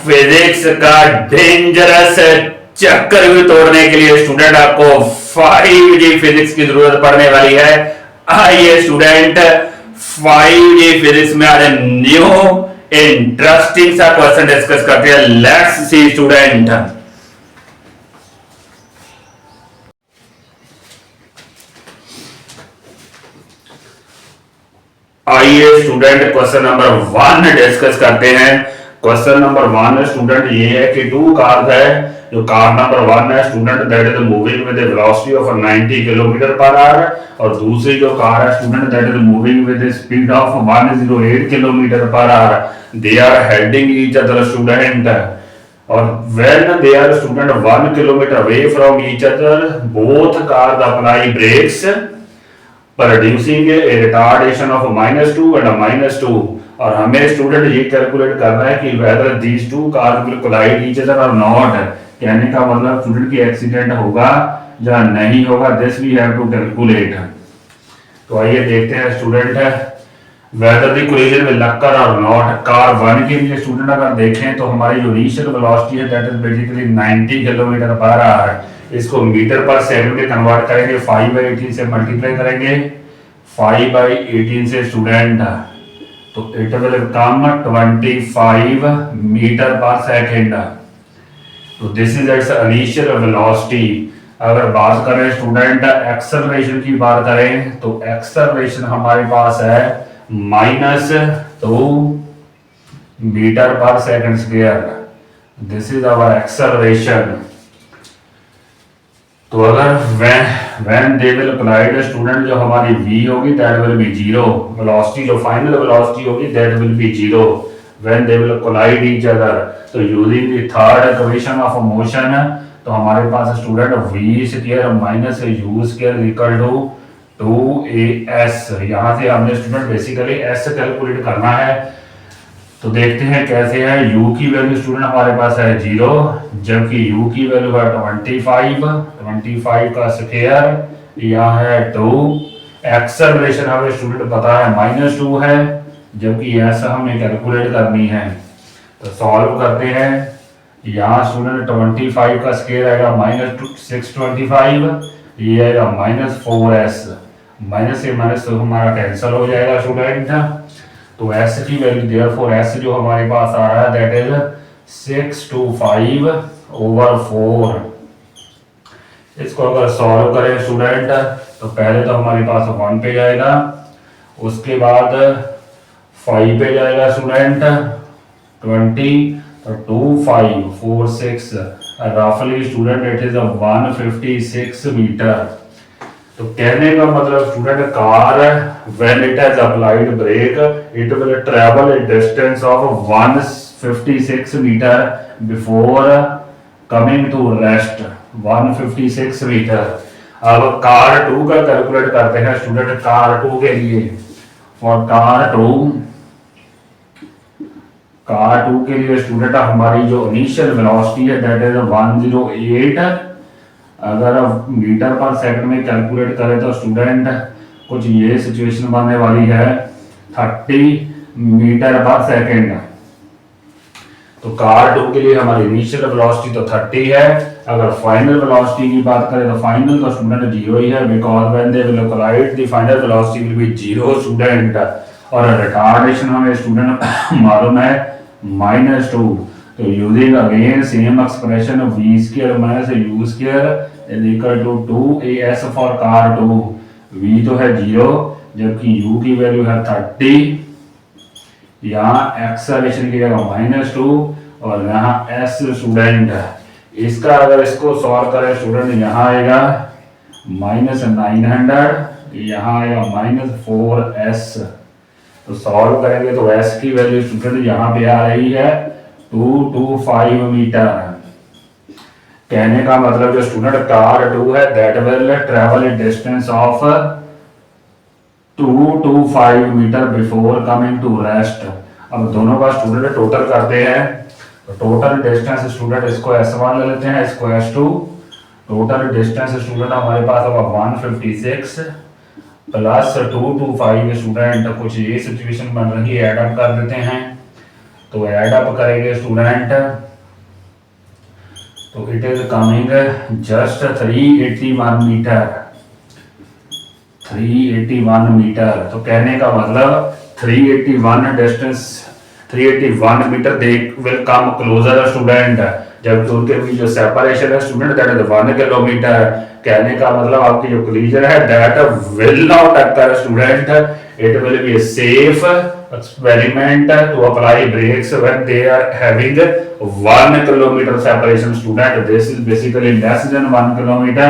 Physics का dangerous चक्कर भी तोड़ने के लिए स्टूडेंट आपको 5G फिजिक्स की जरूरत पड़ने वाली है। आइए स्टूडेंट 5G फिजिक्स में आज न्यू इंटरेस्टिंग सा क्वेश्चन डिस्कस करते हैं। Let's see student. आइए स्टूडेंट क्वेश्चन नंबर 1 डिस्कस करते हैं। क्वेश्चन नंबर 1 स्टूडेंट ये है कि टू कार्स है, जो कार नंबर 1 है student that is moving with velocity of 90 kilometre per hour, और दूसरी जो कार है student that is moving with speed of 108 kilometre per hour. They are heading each other student, और when they are student 1 kilometer away from each other, both cars apply brakes producing a retardation of -2 and -2। और हमें student ये calculate करना है कि whether these two cars will collide each other और not. कहने का मतलब स्टूडेंट की एक्सीडेंट होगा या नहीं होगा, this we have to calculate. तो आइए देखते हैं student whether the collision will occur और नॉट। कार 1 के लिए स्टूडेंट अगर देखें तो हमारी जो इनिशियल वेलोसिटी है that is basically 90 kilometre per hour. इसको मीटर पर सेकंड में कन्वर्ट करेंगे, 5/18 से मल्टीप्लाई करेंगे 5/18 से स्टूडेंट, तो it will come 25 metre per second. तो this is its initial velocity. अगर बात करें स्टूडेंट एक्सेलरेशन की बात करें तो एक्सेलरेशन हमारे पास है -2 metre per second square. This is our acceleration. तो अगर when they will collide student जो हमारी v होगी that will be 0, वेलोसिटी जो फाइनल वेलोसिटी होगी that will be 0 when they will collide each other। तो using the third equation of motion, तो हमारे पास student v square minus u square equal to 2as। यहाँ से हमने स्टूडेंट बेसिकली s कैलकुलेट करना है। तो देखते हैं कैसे है। u की वैल्यू स्टूडेंट हमारे पास है 0, जबकि u की वैल्यू है 25 का स्क्वायर यहाँ है 2। एक्सेलरेशन हमें स्टूडेंट पता है -2 है, जबकि ऐसा हमें कैलकुलेट करनी है। तो सॉल्व करते हैं। यहाँ स्टूडेंट 25 का स्क्वायर आएगा -625, ये आएगा -4s, माइनस से माइनस तो हमारा कैंसिल हो जाएगा स्टूडेंट। तो s की वैल्यू देयरफॉर s जो हमारे पास आ रहा है दैट इज 625/4। इसको अगर सॉल्व करें स्टूडेंट तो पहले तो हमारे पास 1 पे जाएगा, उसके बाद 5 पे जाएगा स्टूडेंट 20, तो 2 5 4 6 रफली स्टूडेंट इट इज 156 मीटर। तो कहने का मतलब student car when it has applied brake it will travel a distance of 156 meter before coming to rest। 156 metre. अब कार 2 का कैलकुलेट करते हैं स्टूडेंट। कार 2 के लिए फॉर कार 2 के लिए स्टूडेंट हमारी जो इनिशियल वेलोसिटी है दैट इज 108। अगर आप मीटर पर सेकंड में कैलकुलेट करें तो स्टूडेंट कुछ ये सिचुएशन बनने वाली है 30 मीटर पर सेकंड। तो कार 2 के लिए हमारी इनिशियल वेलोसिटी तो 30 है। अगर फाइनल वेलोसिटी की बात करें तो फाइनल तो स्टूडेंट 0 ही है, because when they will collide the final velocity will be 0 student. और रिटार्डेशन हमें स्टूडेंट मालूम है -2। तो using again same expression v square minus u square is equal to 2as for car 2। v तो है 0, जबकि u की वैल्यू है 30। यहाँ एक्सेलरेशन की जगह -2 और यहाँ s स्टूडेंट। इसका अगर इसको सॉल्व करें स्टूडेंट यहाँ आएगा -900, यहाँ आएगा -4s। तो सॉल्व करेंगे तो s की वैल्यू स्टूडेंट यहाँ पे आ रही है 225 मीटर। कहने का मतलब जो स्टूडेंट कार 2 है that will travel a distance of 225 metre before coming to rest. अब दोनों का स्टूडेंट टोटल करते हैं, तो टोटल डिस्टेंस स्टूडेंट इसको s1 ले लेते हैं, इसको s2। टोटल डिस्टेंस स्टूडेंट हमारे पास होगा 156 प्लस 225 स्टूडेंट। कुछ ये सिचुएशन बन रही है, एड अप कर देते हैं। तो ऐड अप करेंगे स्टूडेंट, तो it is coming just 381 metre, 381 metre. तो कहने का मतलब 381 distance, 381 metre they will come closer student, जबकि उनके बीच जो सेपरेशन है स्टूडेंट दैट इज 1 किलोमीटर। कहने का मतलब आपकी जो कोलिजन है that will not occur student, it will be a safe experiment to apply brakes when they are having 1 kilometer separation student, this is basically less than 1 kilometer।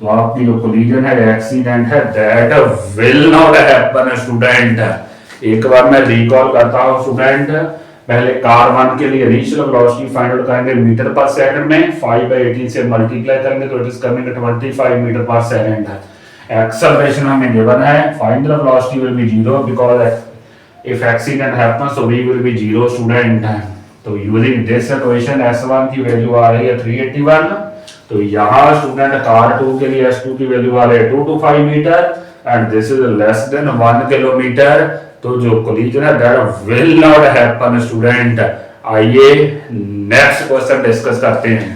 तो आपकी जो collision है एक्सीडेंट है that will not happen student. एक बार मैं recall करता हूं स्टूडेंट, पहले कार 1 के लिए इनिशियल वेलोसिटी फाइंड आउट करेंगे मीटर पर सेकंड में, 5/18 से मल्टीप्लाई करेंगे तो it is coming 25 metre per second. Acceleration हमें गिवन है, find the velocity will be 0 because if accident happens तो v विल बी 0 स्टूडेंट। तो यूजिंग दिस इक्वेशन s1 की वैल्यू आ रही है 381, तो यहाँ स्टूडेंट कार 2 के लिए s2 की वैल्यू आ रही है 225 metre and this is less than 1 kilometre. तो जो कोलिजन है that will not happen student. आइए नेक्स्ट क्वेश्चन डिस्कस करते हैं।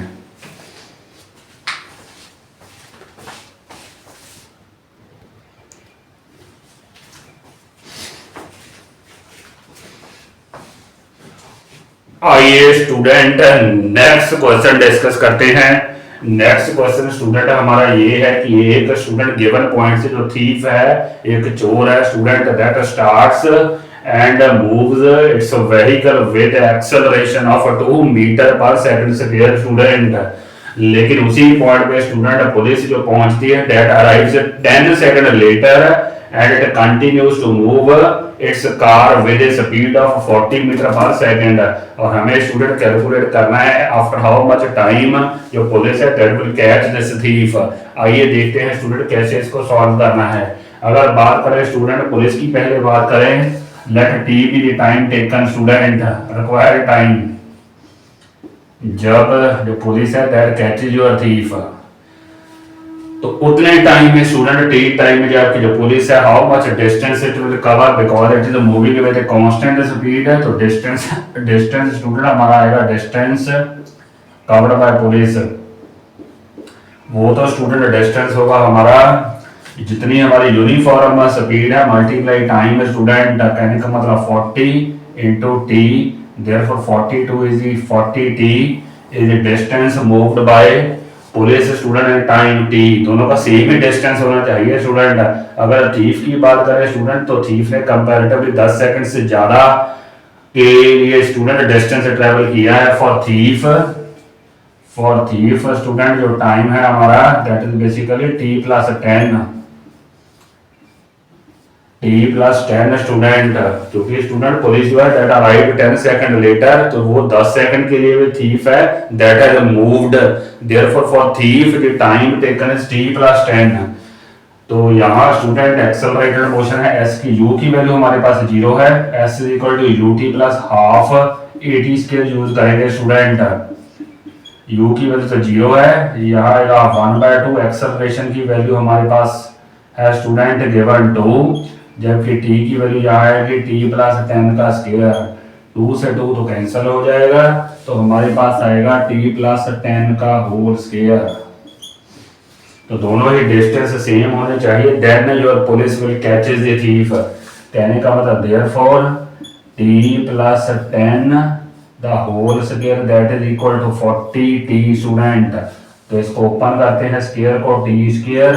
आइए स्टूडेंट नेक्स्ट क्वेश्चन डिस्कस करते हैं। नेक्स्ट क्वेश्चन स्टूडेंट हमारा ये है कि एक स्टूडेंट गिवन पॉइंट से जो थीफ है, एक चोर है student that starts and moves its vehicle with acceleration of 2 metre per second square student. लेकिन उसी पॉइंट पे स्टूडेंट पुलिस जो पहुंचती है that arrives 10 second later and it continues to move its car with a speed of 40 metre per second. और हमें student calculate करना है आफ्टर हाउ मच टाइम जो पुलिस है that will catch this thief. आइए देखते हैं स्टूडेंट कैसे इसको सॉल्व करना है। अगर बात करें स्टूडेंट पुलिस की, पहले बात करें let t be the time taken student, required time जब जो पुलिस है दैट कैचेज योर थीफ, तो उतने टाइम में स्टूडेंट टी टाइम में जो आपकी जो पुलिस है how much distance it will cover because it is moving with a constant speed है। तो डिस्टेंस स्टूडेंट हमारा आएगा डिस्टेंस कवर्ड बाय पुलिस, वो तो स्टूडेंट डिस्टेंस होगा हमारा जितनी हमारी यूनिफॉर्म स्पीड है मल्टीप्लाई टाइम स्टूडेंट। कहने का मतलब 40 into t, therefore 42 is the 40t is the distance moved by police student and time T, दोनों का सेम ही डिस्टेंस होना चाहिए स्टूडेंट। अगर थीफ की बात करें स्टूडेंट तो थीफ ने कंपैरेटिवली 10 सेकंड से ज्यादा के लिए स्टूडेंट डिस्टेंस ट्रैवल किया है। फॉर थीफ स्टूडेंट जो टाइम है हमारा that is basically t plus 10 student, क्योंकि स्टूडेंट पुलिस जो है दैट अराइव 10 सेकंड लेटर, तो वो 10 सेकंड के लिए भी थीफ है that has moved, therefore for thief the time taken is t plus 10। तो यहाँ स्टूडेंट एक्सेलरेटेड मोशन है, s की u की वैल्यू हमारे पास 0 है, s is equal to ut plus half at square use करेंगे स्टूडेंट। u की वैल्यू तो 0 है, यहाँ आएगा 1/2, एक्सेलरेशन की वैल्यू हमारे पास है स्टूडेंट गिवन 2, जबकि t की वैल्यू यहाँ आएगी t प्लस 10 का स्क्वायर, 2 से 2 तो कैंसिल हो जाएगा, तो हमारे पास आएगा t प्लस 10 का होल स्क्वायर। तो दोनों ही डिस्टेंस सेम होने चाहिए, then your police will catches the thief. कहने का मतलब therefore t plus 10 the whole square that is equal to 40t student. तो इसको ओपन करते हैं स्क्वायर को, t square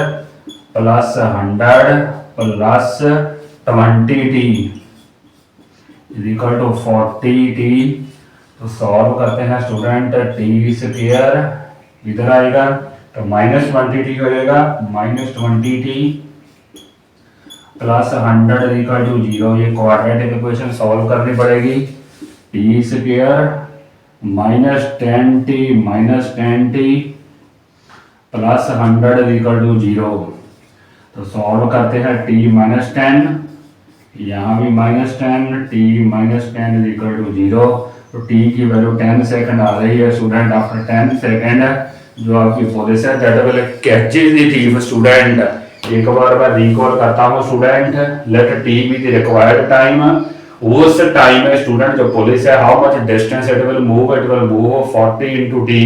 plus 100 plus 20t is equal to 40t। तो सॉल्व करते हैं स्टूडेंट, t स्क्वायर इधर आएगा तो माइनस 20t हो जाएगा, minus 20t plus 100 equal to 0। ये क्वाड्रेटिक इक्वेशन सॉल्व करनी पड़ेगी। t square minus 10t plus 100 equal to 0। तो सॉल्व करते हैं t माइनस 10, यहाँ भी minus 10, t minus 10 is equal to 0। तो t की वैल्यू 10 सेकंड आ रही है स्टूडेंट। आफ्टर 10 सेकंड जो आपकी पुलिस है that will catches the thief student. एक बार मैं रिकॉल करता हूँ student, let t be the required time, उस टाइम में स्टूडेंट जो पुलिस है, how much distance it will move 40 into t,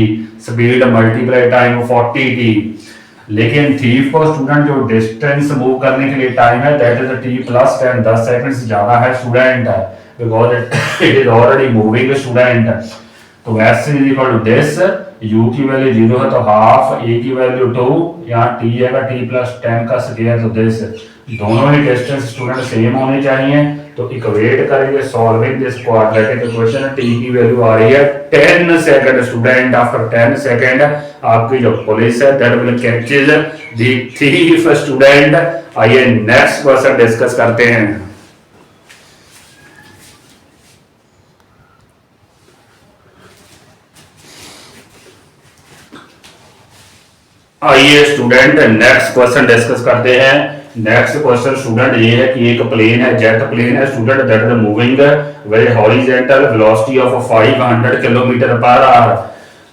speed multiply time 40 t. लेकिन थीफ को स्टूडेंट जो डिस्टेंस मूव करने के लिए टाइम है that is t plus 10, 10 second ज्यादा है student, because it is already moving student. तो s is equal to this, u की वैल्यू 0 है तो हाफ, a की वैल्यू 2, यहाँ t है t प्लस 10 का स्क्वायर, तो दिस दोनों ही डिस्टेंस स्टूडेंट सेम होने चाहिए। तो इक्वेट करेंगे solving this quadratic equation, t की वैल्यू आ रही है 10 सेकंड स्टूडेंट। आफ्टर 10 सेकंड आपकी जो पुलिस है that will catches the thief student. आइए नेक्स्ट क्वेश्चन डिस्कस करते हैं। आइए स्टूडेंट नेक्स्ट क्वेश्चन डिस्कस करते हैं। नेक्स्ट क्वेश्चन स्टूडेंट ये है कि एक प्लेन है, जेट प्लेन है student, that is moving with horizontal velocity of 500 kilometre per hour.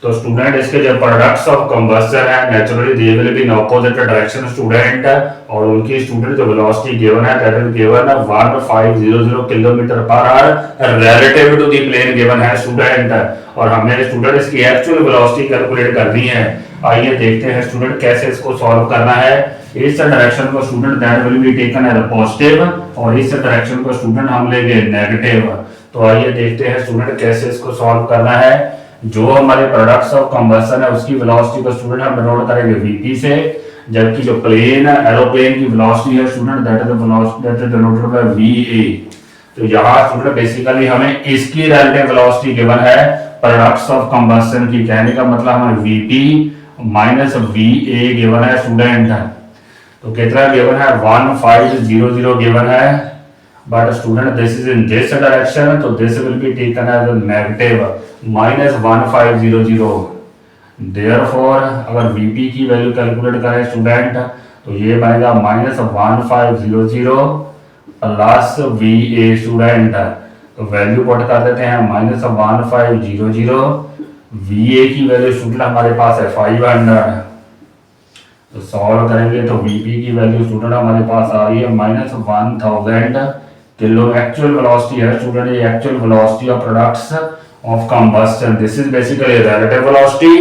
तो स्टूडेंट इसके जो प्रोडक्ट्स ऑफ कंबस्शन है naturally they will be in opposite direction student, और उनकी स्टूडेंट जो वेलोसिटी गिवन है that is given 1500 kilometre per hour relative to the plane given है student, और हमें स्टूडेंट इसकी एक्चुअल वेलोसिटी कैलकुलेट करनी है। आइए देखते हैं स्टूडेंट कैसे इसको सॉल्व करना है। इस डायरेक्शन को student that will be taken as positive, और इस डायरेक्शन को स्टूडेंट हम लेंगे नेगेटिव। तो आइए देखते हैं स्टूडेंट कैसे इसको सॉल्व करना है। जो हमारे प्रोडक्ट्स ऑफ कंबस्शन है उसकी वेलोसिटी को स्टूडेंट हम डिनोट करेंगे वीपी से, जबकि जो प्लेन है एरोप्लेन की वेलोसिटी है student that is velocity that is denoted by VA. तो यहाँ स्टूडेंट बेसिकली हमें इसकी रिलेटिव वेलोसिटी गिवन है प्रोडक्ट्स ऑफ कंबस्शन की, कहने का मतलब हमें VP minus V A given है स्टूडेंट। तो कितना गिवन है 1500 गिवन है, but student this is in this direction, तो this will be taken as negative minus 1500। Therefore अगर वीपी की वैल्यू कैलकुलेट करें स्टूडेंट तो ये बनेगा minus 1500 plus V a student. तो वैल्यू पुट कर देते हैं माइनस 1500, VA की वैल्यू स्टूडेंट हमारे पास है 500, तो सॉल्व करेंगे तो VP की वैल्यू स्टूडेंट हमारे पास आ रही है माइनस 1000 किलो। एक्चुअल वेलोसिटी है स्टूडेंट, ये actual velocity of products of combustion, this is basically relative velocity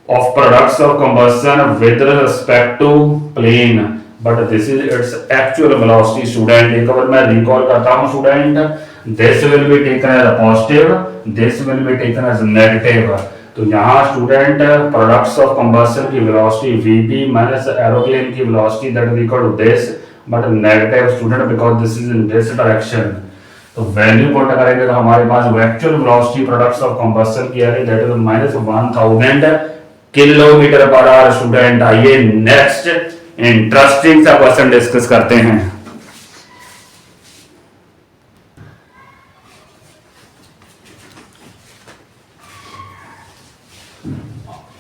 of products of combustion with respect to plane, but this is its actual velocity student. एक बार मैं recall करता हूं student, this will be taken as a positive, this will be taken as a negative। तो यहाँ student products of combustion की velocity vp minus aeroplane की velocity that is equal to this, but negative student because this is in this direction. तो value put करेंगे तो हमारे पास actual velocity products of combustion की आ रही है that is minus 1000 kilometre per hour student. आइए नेक्स्ट इंटरेस्टिंग सा क्वेश्चन डिस्कस करते हैं।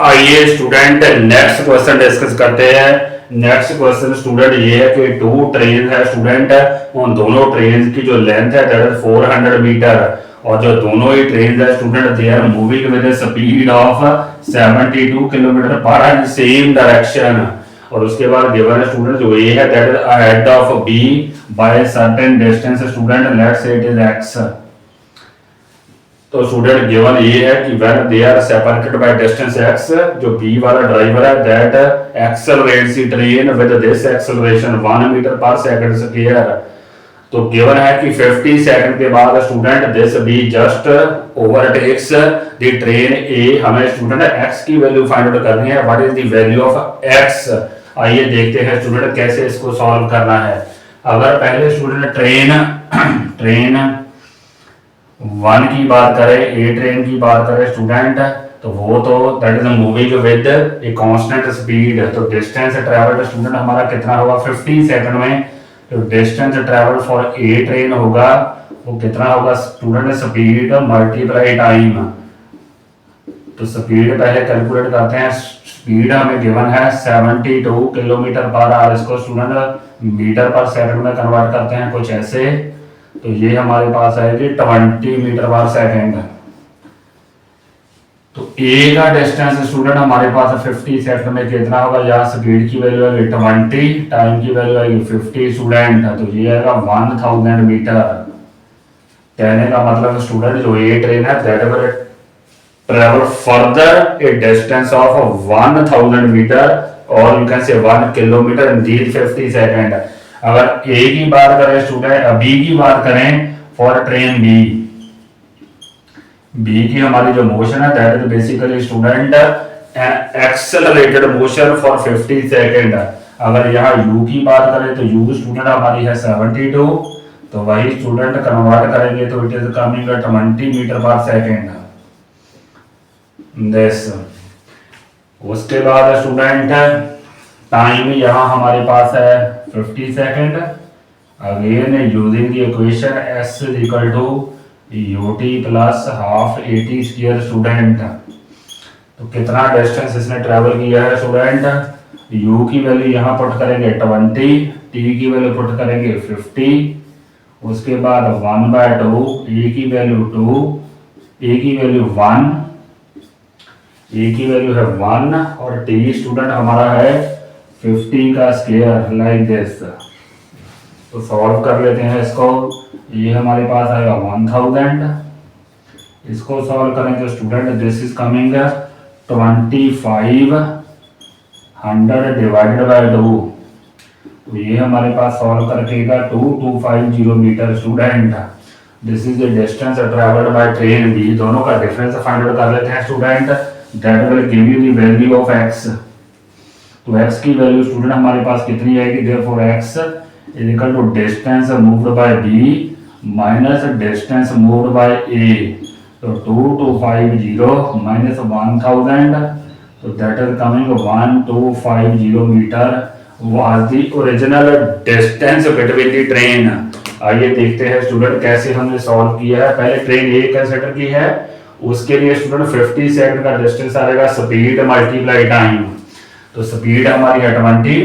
आइए स्टूडेंट नेक्स्ट क्वेश्चन डिस्कस करते हैं। नेक्स्ट क्वेश्चन स्टूडेंट ये है कि टू ट्रेन है स्टूडेंट, उन दोनों ट्रेन की जो लेंथ है दैट इज 400 मीटर, और जो दोनों ही ट्रेन है student they are moving with speed of 72 kilometre per hour same direction. और उसके बाद गिवन है स्टूडेंट जो ए है that is ahead of b by certain distance student, let's say it is x. तो स्टूडेंट गिवन ये है कि when they are separated by distance x, जो b वाला ड्राइवर है that accelerates the train with this acceleration 1 metre per second square. तो given है कि 50 सेकंड के बाद student this b just overtakes the train a। हमें स्टूडेंट x की वैल्यू फाइंड आउट करनी है, what is the value of x। आइए देखते हैं स्टूडेंट कैसे इसको सॉल्व करना है। अगर पहले स्टूडेंट ट्रेन 1 की बात करें, ए ट्रेन की बात करें स्टूडेंट, तो वो तो that is moving with a constant speed. तो डिस्टेंस ट्रैवल्ड स्टूडेंट हमारा कितना होगा 50 सेकंड में। तो distance travel for a train होगा वो कितना होगा स्टूडेंट, स्पीड मल्टीप्लाई टाइम। तो स्पीड पहले कैलकुलेट करते हैं। स्पीड हमें गिवन है 72 किलोमीटर पर आवर, इसको स्टूडेंट मीटर पर सेकंड में कन्वर्ट करते हैं कुछ ऐसे, तो ये हमारे पास आएगी 20 मीटर पर सेकंड। तो ए का डिस्टेंस स्टूडेंट हमारे पास 50 सेकंड में कितना होगा, यहाँ स्पीड की वैल्यू आएगी 20, टाइम की वैल्यू आएगी 50 स्टूडेंट, तो ये आएगा 1000 मीटर। कहने का मतलब स्टूडेंट जो ये ट्रेन है that will travel further a distance of 1000 metre और you can say 1 kilometre in 50 second. अगर ए की बात करें स्टूडेंट, बी की बात करें फॉर ट्रेन बी की हमारी जो मोशन है that is basically student accelerated motion for 50 second. अगर यहाँ यू की बात करें तो यू स्टूडेंट हमारी है 72, तो वही स्टूडेंट कन्वर्ट करेंगे तो it is coming 20 metre per second this. उसके बाद स्टूडेंट टाइम यहाँ हमारे पास है 50 second. Again using the equation s is equal to ut plus half at square student. तो कितना डिस्टेंस इसने ट्रेवल किया है स्टूडेंट, u की वैल्यू यहाँ पुट करेंगे 20, t की वैल्यू पुट करेंगे 50, उसके बाद 1/2, a की वैल्यू 2, a की वैल्यू 1, a की वैल्यू है 1 और t स्टूडेंट हमारा है 50 का स्क्वायर लाइक दिस। तो सॉल्व कर लेते हैं इसको। ये हमारे पास आएगा 1000, इसको सॉल्व करें तो student this is coming 2500 divided by 2। तो ये हमारे पास सॉल्व करकेगा 2250 metre student. This is the distance travelled by train B. दोनों का डिफरेंस फाइंड आउट कर लेते हैं student. That will give you the value of x। तो x की वैल्यू स्टूडेंट हमारे पास कितनी आएगी, therefore x is equal to distance moved by b minus distance moved by a। तो 2250 माइनस 1000, तो that is coming 1250 metre was the original distance between the train। आइए देखते हैं स्टूडेंट कैसे हमने सॉल्व किया है। पहले ट्रेन ए कंसीडर की है, उसके लिए स्टूडेंट 50 सेकंड का डिस्टेंस आएगा स्पीड मल्टीप्लाई टाइम। तो स्पीड हमारी है 20,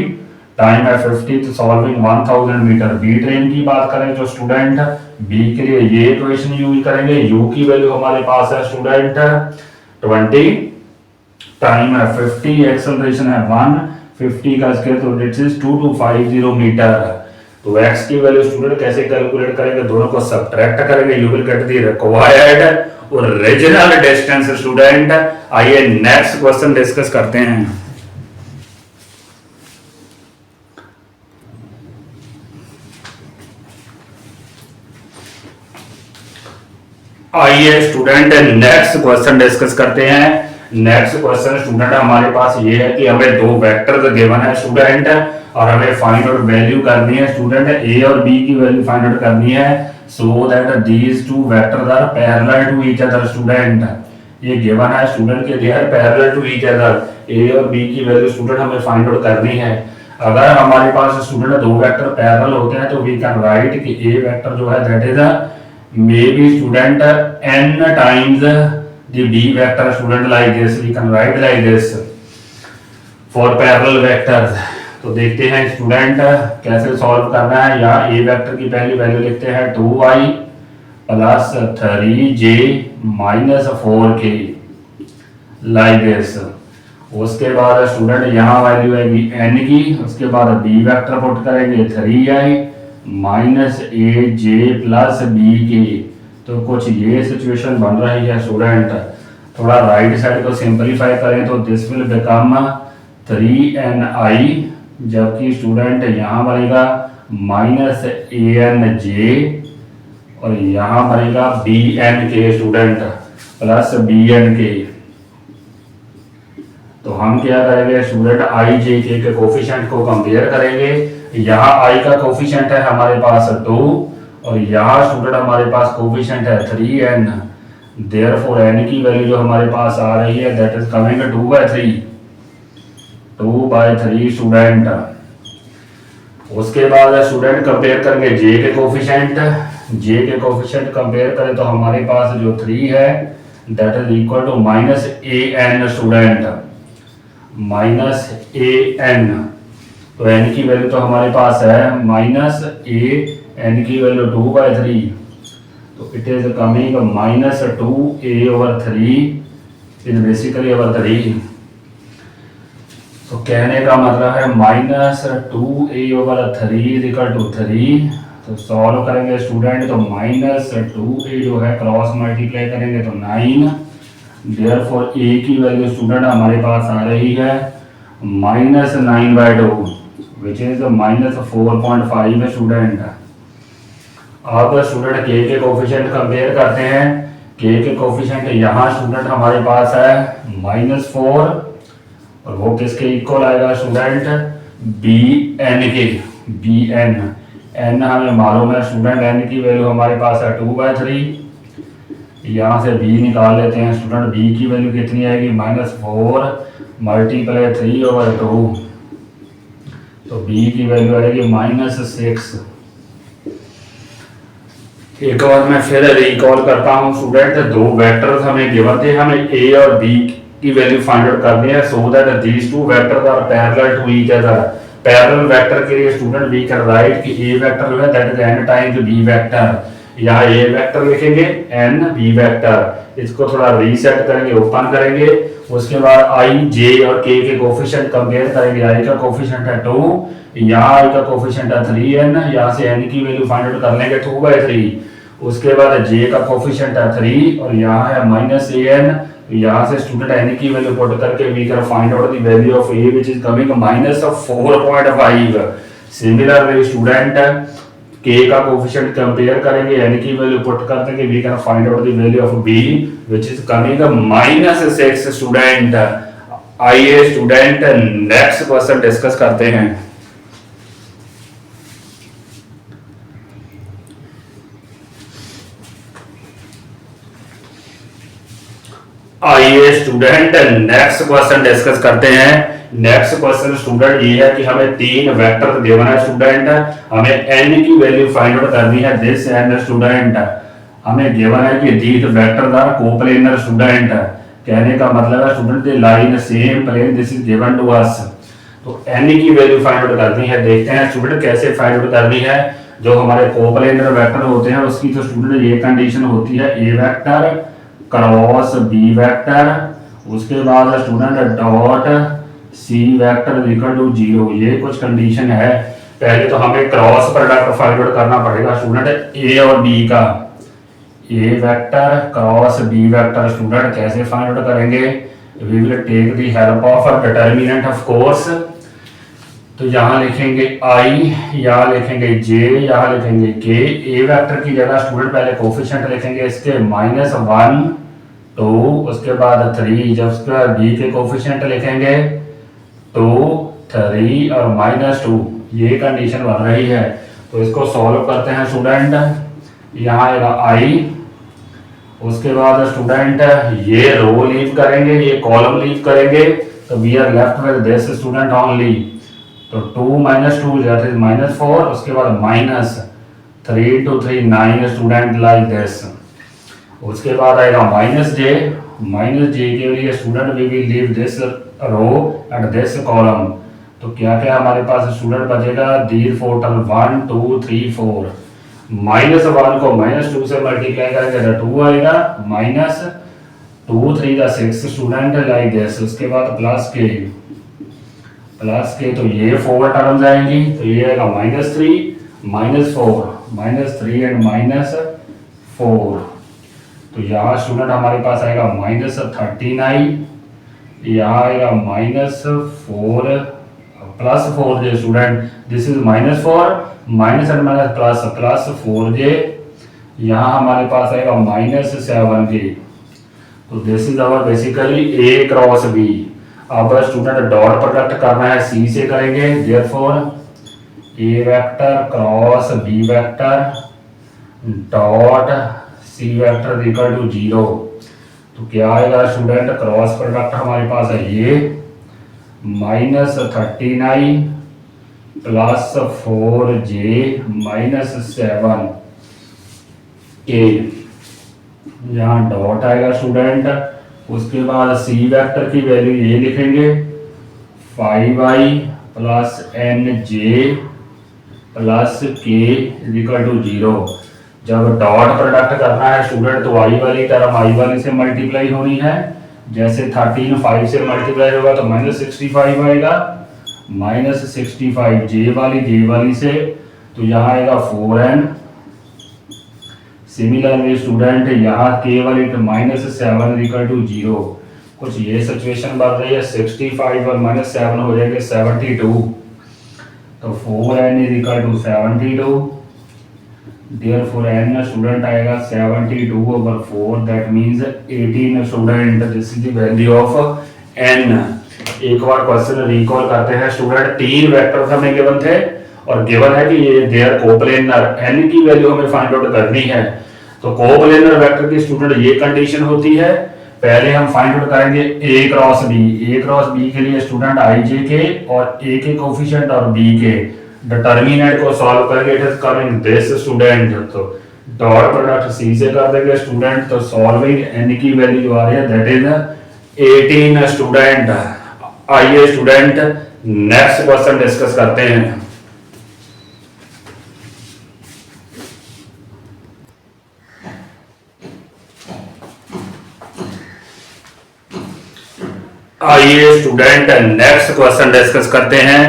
टाइम है 50, तो सॉल्विंग 1000 मीटर। बी ट्रेन की बात करें तो स्टूडेंट बी के लिए ये इक्वेशन यूज करेंगे। यू की वैल्यू हमारे पास है स्टूडेंट 20, टाइम है 50, एक्सेलरेशन है 150 का स्क्वायर, तो दिस इज 2250 मीटर। तो x की वैल्यू स्टूडेंट कैसे कैलकुलेट करेंगे, दोनों को सब्ट्रैक्ट करेंगे, you will get the required original distance student. आइए नेक्स्ट क्वेश्चन डिस्कस करते हैं। आइए स्टूडेंट नेक्स्ट क्वेश्चन डिस्कस करते हैं। नेक्स्ट क्वेश्चन स्टूडेंट हमारे पास ये है कि हमें दो वेक्टर्स गिवन है स्टूडेंट और हमें फाइंड आउट वैल्यू करनी है स्टूडेंट। ए और बी की वैल्यू फाइंड आउट करनी है so that these two vectors are parallel to each other student. ये गिवन है स्टूडेंट के they are parallel to each other. A और बी की वैल्यू स्टूडेंट हमें फाइंड आउट करनी है। अगर हमारे पास स्टूडेंट दो वेक्टर पैरेलल होते हैं तो वी कैन राइट कि ए वेक्टर जो है that is maybe student n times the b vector student like this, we can write like this for parallel vectors। तो देखते हैं स्टूडेंट कैसे सॉल्व करना है। या a वेक्टर की पहली वैल्यू लिखते हैं 2i plus 3j minus 4k like this। उसके बाद स्टूडेंट यहाँ वैल्यू आएगी n की, उसके बाद b वेक्टर पुट करेंगे 3i माइनस ए जे प्लस बी के। तो कुछ ये सिचुएशन बन रही है स्टूडेंट। थोड़ा राइट साइड को सिंपलीफाई करें तो दिस विल बिकम 3ni, जबकि स्टूडेंट यहाँ बनेगा माइनस ए एन जे और यहाँ बनेगा बी एन के स्टूडेंट प्लस बी एन के। तो हम क्या करेंगे स्टूडेंट आई जे के कोफिशिएंट को कंपेयर करेंगे। यहाँ i का कोफिशिएंट है हमारे पास 2 और यहाँ स्टूडेंट हमारे पास कोफिशिएंट है 3n। देयरफॉर n की वैल्यू जो हमारे पास आ रही है दैट इज कमिंग 2/3 स्टूडेंट। उसके बाद स्टूडेंट कंपेयर करेंगे j के कोफिशिएंट। j के कोफिशिएंट कंपेयर करें तो हमारे पास जो 3 है that is equal to minus a n student, minus a n. तो n की वैल्यू तो हमारे पास है माइनस ए एन की वैल्यू 2/3, तो it is coming minus 2a/3 is basically over 3। तो कहने का मतलब है minus 2a/3 is equal to 3 तो सॉल्व करेंगे स्टूडेंट, तो -2a जो है क्रॉस मल्टीप्लाई करेंगे तो 9, देयरफॉर a की वैल्यू स्टूडेंट हमारे पास आ रही है -9/2 विच इज -4.5 है स्टूडेंट। अब स्टूडेंट k के कोफिशिएंट कंपेयर करते हैं। k के कोफिशिएंट यहाँ स्टूडेंट हमारे पास है -4 और वो किसके इक्वल आएगा स्टूडेंट, bn के, bn, n हमें मालूम है स्टूडेंट, n की वैल्यू हमारे पास है 2/3। यहाँ से b निकाल लेते हैं स्टूडेंट, b की वैल्यू कितनी आएगी, -4 मल्टीप्लाई 3/2, तो b की वैल्यू आएगी -6। एक और मैं फिर रिकॉल करता हूँ स्टूडेंट, दो वेक्टर्स हमें गिवन थे, हमें a और b की वैल्यू फाइंड आउट करनी है, so that these two vectors are parallel to each other. Parallel vector के लिए स्टूडेंट वी कैन राइट कि a वेक्टर जो है that is n times b vector, यहाँ a वेक्टर लिखेंगे n b वेक्टर, इसको थोड़ा रीसेट करेंगे, ओपन करेंगे, उसके बाद i j और k के कोफिशिएंट कंपेयर करेंगे। i का कोफिशिएंट है 2, यहाँ i का कोफिशिएंट है 3n, यहाँ से n की वैल्यू फाइंड आउट कर लेंगे 2/3, उसके बाद j का कोफिशिएंट है 3 और यहाँ है -an, यहाँ से स्टूडेंट n की वैल्यू पुट करके we can find out the value of a which is coming -4.5। Similarly student k का कोफिशिएंट कंपेयर करेंगे, n की वैल्यू पुट कर देंगे, we can find out the value of b which is coming -6 student. आइए student next question discuss करते हैं। आइए student next question discuss करते हैं। नेक्स्ट क्वेश्चन स्टूडेंट ये है कि हमें तीन वेक्टर गिवन है स्टूडेंट, हमें n की वैल्यू फाइंड आउट करनी है। दिस n स्टूडेंट हमें गिवन है कि these vectors are coplanar student, कहने का मतलब है student they lie in same plane, this is given to us. तो n की वैल्यू फाइंड आउट करनी है, देखते हैं स्टूडेंट कैसे फाइंड आउट करनी है। जो हमारे कोप्लेनर वेक्टर होते हैं उसकी तो स्टूडेंट ये कंडीशन होती है a vector cross b vector, उसके बाद student dot c vector equal to 0, ये कुछ कंडीशन है। पहले तो हमें क्रॉस प्रोडक्ट फाइंड आउट करना पड़ेगा स्टूडेंट a और b का, a vector cross b vector student कैसे फाइंड आउट करेंगे, we will take the help of determinant of course. तो यहाँ लिखेंगे i, यहाँ लिखेंगे j, यहाँ लिखेंगे k। a वेक्टर की जगह स्टूडेंट पहले कोफिशिएंट लिखेंगे इसके -1 2, उसके बाद 3, जब उसके बाद b के कोफिशिएंट लिखेंगे 2 3 और -2, ये कंडीशन बन रही है। तो इसको सॉल्व करते हैं स्टूडेंट, यहाँ आएगा i, उसके बाद स्टूडेंट ये रो लीव करेंगे, ये कॉलम लीव करेंगे, तो we are left with this student only. तो 2 - 2 दैट इज -4, उसके बाद -3 × 3 9 स्टूडेंट लाइक दिस। उसके बाद आएगा -j के लिए student we will leave this row and this column. तो क्या क्या हमारे पास स्टूडेंट बचेगा, दीज टोटल 1 2 3 4, -1 को -2 से मल्टीप्लाई करेंगे तो 2 आएगा, -2 3 6 स्टूडेंट लाइक दिस। उसके बाद प्लस के तो ये 4 टर्म्स आएंगी, तो ये आएगा -3 -4 -3 एंड -4। तो यहाँ स्टूडेंट हमारे पास आएगा -39, यहाँ आएगा -4 +4j student, this is -4 minus and minus +4j, यहाँ हमारे पास आएगा -7j। तो this is our basically a cross b। अब स्टूडेंट डॉट प्रोडक्ट करना है c से करेंगे, therefore a vector cross b vector dot c vector equal to 0। तो क्या आएगा स्टूडेंट, क्रॉस प्रोडक्ट हमारे पास है ये -39 +4j -7k, यहाँ डॉट आएगा स्टूडेंट। उसके बाद c वेक्टर की वैल्यू ये लिखेंगे 5i + nj + k equal to 0। जब डॉट प्रोडक्ट करना है स्टूडेंट तो i वाली टर्म i वाली से मल्टीप्लाई होनी है, जैसे 13 5 से मल्टीप्लाई होगा तो -65 आएगा, -65 j वाली से, तो यहाँ आएगा 4n। सिमिलरली स्टूडेंट यहाँ केवल इट -7 इक्वल टू 0। कुछ ये सिचुएशन बन रही है, 65 और -7 हो जाएगा 72। तो 4n is equal to 72। Therefore n student आएगा 72/4, that means 18 student. This is the value of n। एक बार क्वेश्चन रिकॉल करते हैं स्टूडेंट। 3 वेक्टर्स हमें गिवन थे और गिवन है कि ये दे आर कोप्लेनर। n की वैल्यू हमें फाइंड आउट करनी है। तो कोप्लेनर वेक्टर की स्टूडेंट ये कंडीशन होती है। पहले हम फाइंड आउट करेंगे a cross b। a cross b के लिए स्टूडेंट ij के और a के कोफिशिएंट और b के डिटर्मिनेंट को सॉल्व करेंगे। It is coming this student. तो डॉट प्रोडक्ट c से कर देंगे स्टूडेंट। तो सॉल्विंग n की वैल्यू जो आ रही है दैट इज 18 स्टूडेंट। आइए स्टूडेंट नेक्स्ट क्वेश्चन डिस्कस करते हैं। आइए स्टूडेंट नेक्स्ट क्वेश्चन डिस्कस करते हैं।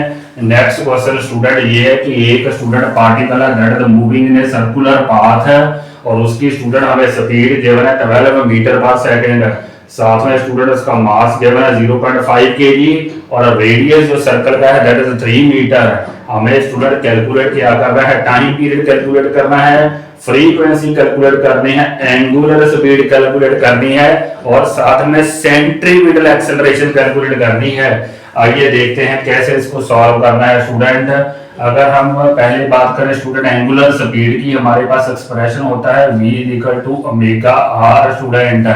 नेक्स्ट क्वेश्चन स्टूडेंट ये है कि एक स्टूडेंट पार्टिकल है that is moving in A circular path है और उसकी स्टूडेंट हमें स्पीड गिवन है 12 मीटर पर सेकंड। साथ में स्टूडेंट उसका मास गिवन है 0.5 kg और रेडियस जो सर्कल का है दैट इज 3 मीटर। हमें स्टूडेंट कैलकुलेट क्या करना है, टाइम पीरियड कैलकुलेट करना है, फ्रीक्वेंसी कैलकुलेट करनी है, एंगुलर स्पीड कैलकुलेट करनी है और साथ में सेंट्रीपिटल एक्सेलरेशन कैलकुलेट करनी है। आइए देखते हैं कैसे इसको सॉल्व करना है स्टूडेंट। अगर हम पहले बात करें स्टूडेंट एंगुलर स्पीड की, हमारे पास एक्सप्रेशन होता है v equal to omega r student.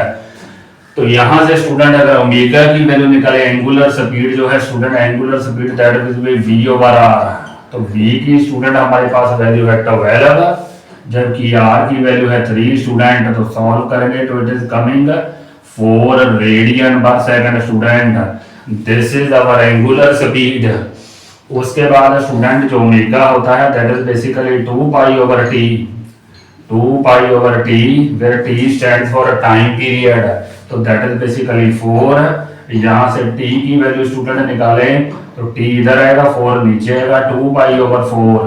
तो यहां से स्टूडेंट अगर ओमेगा की वैल्यू निकाले, एंगुलर स्पीड जो है student angular speed that is v/r। तो v की स्टूडेंट हमारे पास वैल्यू है 12 जबकि r की वैल्यू है 3 स्टूडेंट। तो सॉल्व करेंगे तो it is coming 4 radian per second student. This is our angular speed. उसके बाद स्टूडेंट जो ओमेगा होता है that is basically 2π/t। 2π/t where t stands for time period. तो दैट इज बेसिकली 4। यहां से t की वैल्यू स्टूडेंट निकालें तो t इधर आएगा 4 नीचे आएगा 2π/4।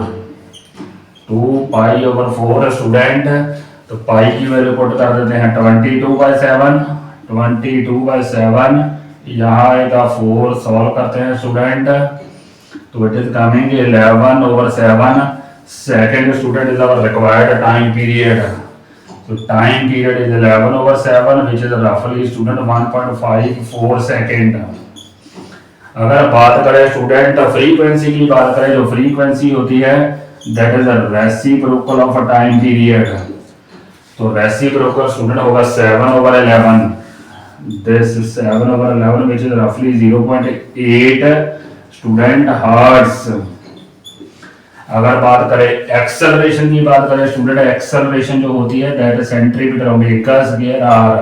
2π/4 स्टूडेंट। तो पाई की वैल्यू पुट कर देते हैं 22/7। 22/7 यहाँ आएगा 4। सॉल्व करते हैं स्टूडेंट तो it is coming 11/7 second student is our required time period. तो time period is 11/7 which is रफली स्टूडेंट 1.54 सेकेंड। अगर बात करें स्टूडेंट फ्रीक्वेंसी की बात करें, जो फ्रीक्वेंसी होती है that is reciprocal of time period. तो रेसिप्रोकल स्टूडेंट होगा 7/11। This 7/11 which is roughly 0.8 student hertz. अगर बात करें एक्सेलरेशन की बात करें स्टूडेंट, एक्सेलरेशन जो होती है that is centripetal omega square r।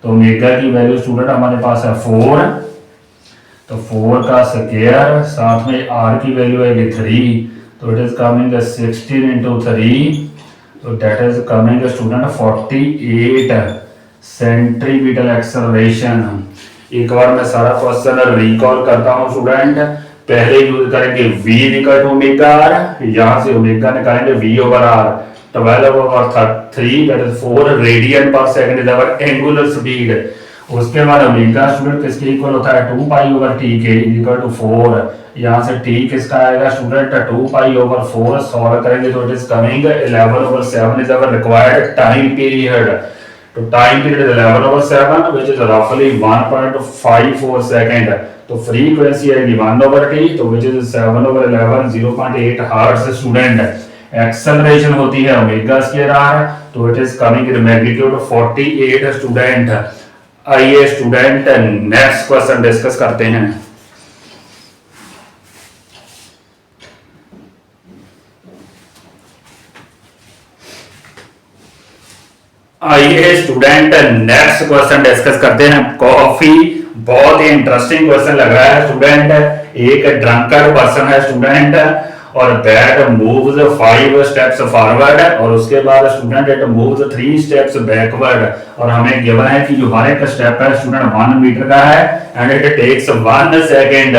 तो ओमेगा की वैल्यू स्टूडेंट हमारे पास है 4। तो 4 का स्क्वायर साथ में r की वैल्यू है 3। तो इट इज कमिंग 16 into 3। तो that is coming student 48 centripetal acceleration. एक बार मैं सारा क्वेश्चन रिकॉल करता हूं स्टूडेंट। पहले यूज करेंगे v equal to omega r, यहां से ओमेगा निकालेंगे v/r। 12/3 that is 4 radian per second is our angular speed. उसके बाद ओमेगा स्टूडेंट किसके इक्वल होता है 2π/t के इक्वल टू 4। यहां से t किसका आएगा स्टूडेंट 2π/4। सॉल्व करेंगे तो it is coming 11/7 is our required time period. तो time period 11/7 which is roughly 1.54 second. तो फ्रीक्वेंसी आएगी 1/t तो which is 7/11 0.8 hertz student. Acceleration होती है ओमेगा स्क्वायर r। तो it is coming in magnitude 48 student. आइए स्टूडेंट नेक्स्ट क्वेश्चन डिस्कस करते हैं। आइए स्टूडेंट नेक्स्ट क्वेश्चन डिस्कस करते हैं। काफी बहुत ही इंटरेस्टिंग क्वेश्चन लग रहा है स्टूडेंट। एक ड्रंकर्ड पर्सन है स्टूडेंट और दैट मूव्स 5 स्टेप्स फॉरवर्ड और उसके बाद student it moves 3 steps backward. और हमें गिवन है कि जो हर एक स्टेप है स्टूडेंट 1 मीटर का है एंड इट टेक्स 1 सेकेंड।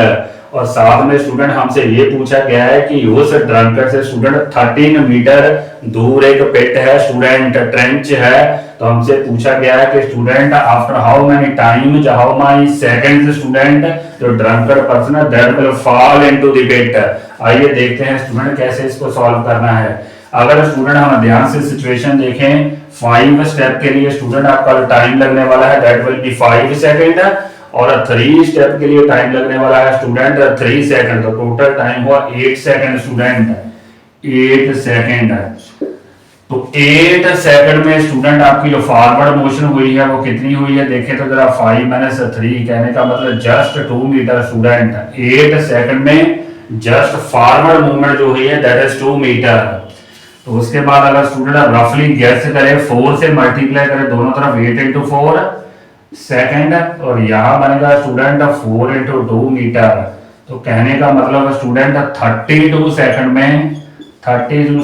और साथ में स्टूडेंट हमसे ये पूछा गया है कि उस ड्रंकर से स्टूडेंट 13 मीटर दूर एक पिट है स्टूडेंट, ट्रेंच है। तो हमसे पूछा गया है कि student after how many times, how many seconds student जो ड्रंकर पर्सन है that will fall into the pit. आइए देखते हैं स्टूडेंट कैसे इसको सॉल्व करना है। अगर स्टूडेंट हम ध्यान से सिचुएशन देखें, 5 स्टेप के लिए स्टूडेंट आपका टाइम लगने वाला है दैट विल बी 5 सेकंड, और 3 स्टेप के लिए टाइम लगने वाला है स्टूडेंट 3 सेकंड। तो टोटल टाइम हुआ 8 सेकंड स्टूडेंट, 8 सेकंड। तो 8 सेकंड में स्टूडेंट आपकी जो फॉरवर्ड मोशन हुई है वो कितनी हुई है देखें तो जरा 5 माइनस 3 कहने का मतलब जस्ट 2 मीटर स्टूडेंट। 8 सेकंड में जस्ट फॉरवर्ड मूवमेंट जो हुई है दैट इज 2 मीटर। तो उसके बाद अगर स्टूडेंट रफली गैस करें 4 से मल्टीप्लाई करें दोनों तरफ 8 इंटू 4 सेकेंड, और यहां बनेगा स्टूडेंट 4 इंटू 2 मीटर। तो कहने का मतलब स्टूडेंट 32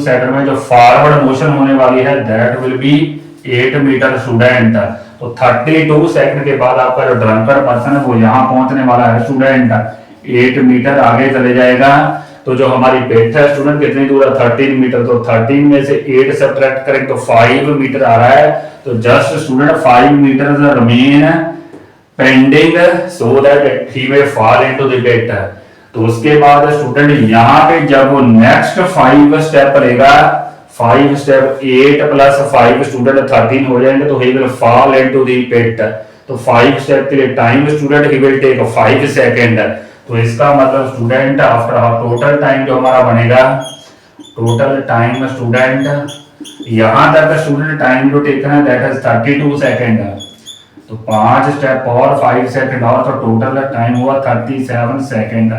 सेकंड में जो फॉरवर्ड मोशन होने वाली है that will be 8 meter student. तो 32 सेकंड के बाद आपका जो ड्रंकर पर्सन है वो यहां पहुंचने वाला है स्टूडेंट, 8 मीटर आगे चले जाएगा। तो जो हमारी पेट है स्टूडेंट कितनी दूर है 13 मीटर। तो 13 में से 8 सब्ट्रैक्ट करें तो 5 मीटर आ रहा है। तो just student 5 meter remain pending so that he may fall into the pit. तो उसके बाद स्टूडेंट यहाँ पे जब वो नेक्स्ट 5 स्टेप लेगा, 5 स्टेप 8 प्लस 5 स्टूडेंट 13 हो जाएंगे तो he will fall into the pit. तो 5 स्टेप के लिए time student he will take 5 second. तो इसका मतलब स्टूडेंट आफ्टर टोटल टाइम जो हमारा बनेगा, टोटल टाइम स्टूडेंट यहां तक स्टूडेंट टाइम जो टेकन है दैट इज 32 सेकंड। तो 5 स्टेप और 5 सेकंड और तो टोटल टाइम हुआ 37 सेकंड।